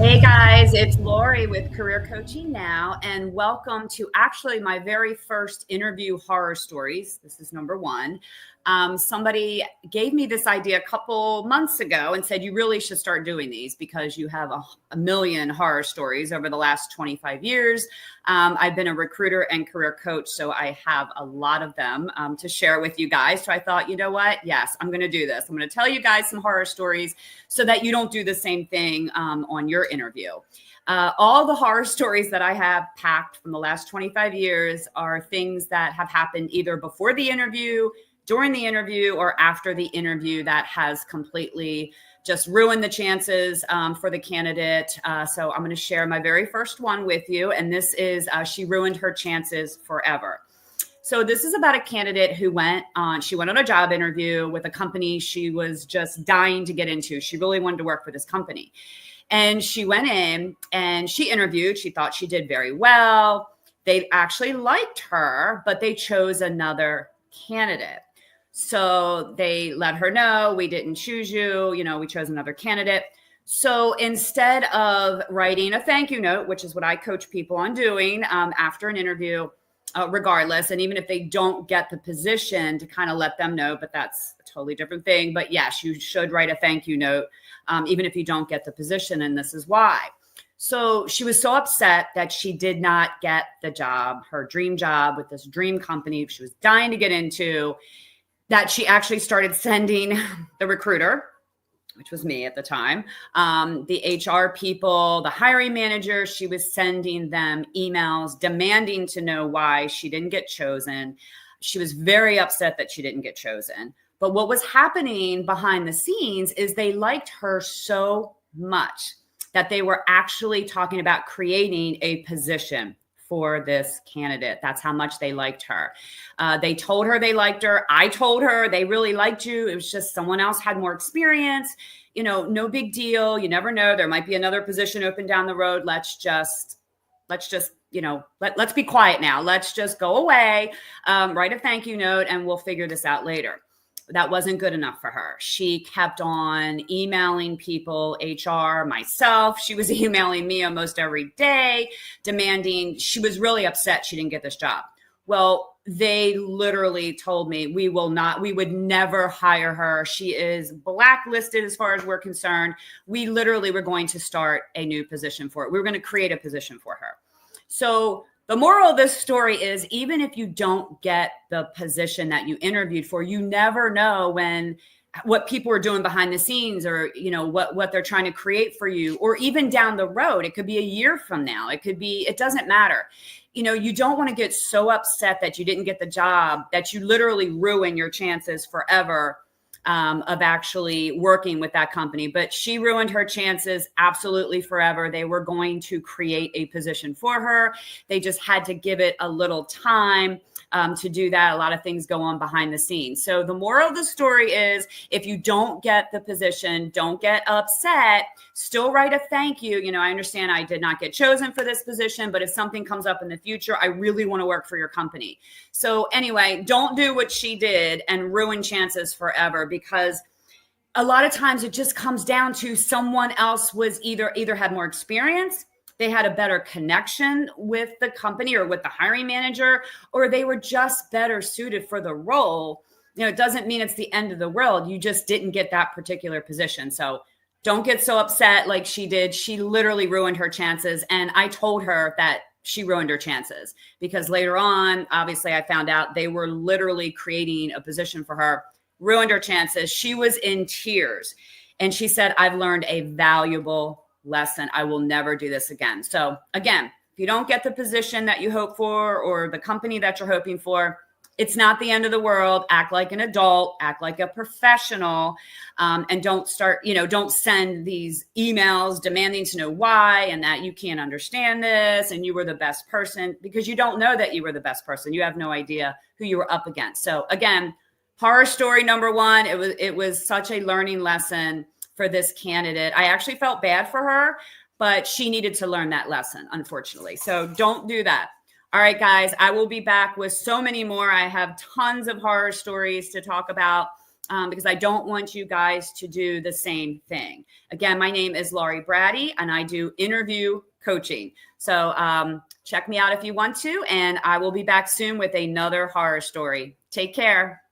Hey guys, it's Lori with Career Coaching Now, and welcome to actually my very first interview horror stories. This is number one. Somebody gave me this idea a couple months ago and said, you really should start doing these because you have a million horror stories over the last 25 years. I've been a recruiter and career coach, so I have a lot of them to share with you guys. So I thought, you know what? Yes, I'm going to do this. I'm going to tell you guys some horror stories so that you don't do the same thing on your interview. All the horror stories that I have packed from the last 25 years are things that have happened either before the interview, during the interview, or after the interview that has completely just ruined the chances for the candidate. So I'm going to share my very first one with you. And this is she ruined her chances forever. So this is about a candidate who went on a job interview with a company she was just dying to get into. She really wanted to work for this company. And she went in and she interviewed. She thought she did very well. They actually liked her, but they chose another candidate. So they let her know, we didn't choose you, we chose another candidate. So instead of writing a thank you note, which is what I coach people on doing after an interview, regardless, and even if they don't get the position, to kind of let them know, but that's a totally different thing. But yes, you should write a thank you note, even if you don't get the position, and this is why. So she was so upset that she did not get the job, her dream job with this dream company she was dying to get into, that she actually started sending the recruiter, which was me at the time, the HR people, the hiring manager, she was sending them emails demanding to know why she didn't get chosen. She was very upset that she didn't get chosen. But what was happening behind the scenes is they liked her so much that they were actually talking about creating a position for this candidate. That's how much they liked her. They told her they liked her. I told her they really liked you. It was just someone else had more experience. No big deal. You never know. There might be another position open down the road. Let's just let's be quiet now. Let's just go away, write a thank you note, and we'll figure this out later. That wasn't good enough for her. She kept on emailing people, HR, myself. She was emailing me almost every day, demanding. She was really upset she didn't get this job. Well, they literally told me we would never hire her. She is blacklisted as far as we're concerned. We literally were going to start a new position for it. We were going to create a position for her. So the moral of this story is, even if you don't get the position that you interviewed for, you never know what people are doing behind the scenes, or what they're trying to create for you, or even down the road. It could be a year from now. It doesn't matter. You don't want to get so upset that you didn't get the job that you literally ruin your chances forever of actually working with that company. But she ruined her chances absolutely forever. They were going to create a position for her. They just had to give it a little time to do that. A lot of things go on behind the scenes. So the moral of the story is, if you don't get the position, don't get upset. Still write a thank you. I understand I did not get chosen for this position, but if something comes up in the future, I really want to work for your company. So anyway, don't do what she did and ruin chances forever, because a lot of times it just comes down to someone else was either had more experience, they had a better connection with the company or with the hiring manager, or they were just better suited for the role. It doesn't mean it's the end of the world. You just didn't get that particular position. So don't get so upset like she did. She literally ruined her chances. And I told her that she ruined her chances, because later on, obviously, I found out they were literally creating a position for her. Ruined her chances. She was in tears. And she said, I've learned a valuable lesson. I will never do this again. So again, if you don't get the position that you hope for, or the company that you're hoping for, it's not the end of the world. Act like an adult, act like a professional, and don't send these emails demanding to know why, and that you can't understand this and you were the best person, because you don't know that you were the best person. You have no idea who you were up against. So again, horror story number one, it was such a learning lesson for this candidate. I actually felt bad for her, but she needed to learn that lesson, unfortunately. So don't do that. All right, guys, I will be back with so many more. I have tons of horror stories to talk about. because I don't want you guys to do the same thing. Again, my name is Laurie Brady, and I do interview coaching. So check me out if you want to, and I will be back soon with another horror story. Take care.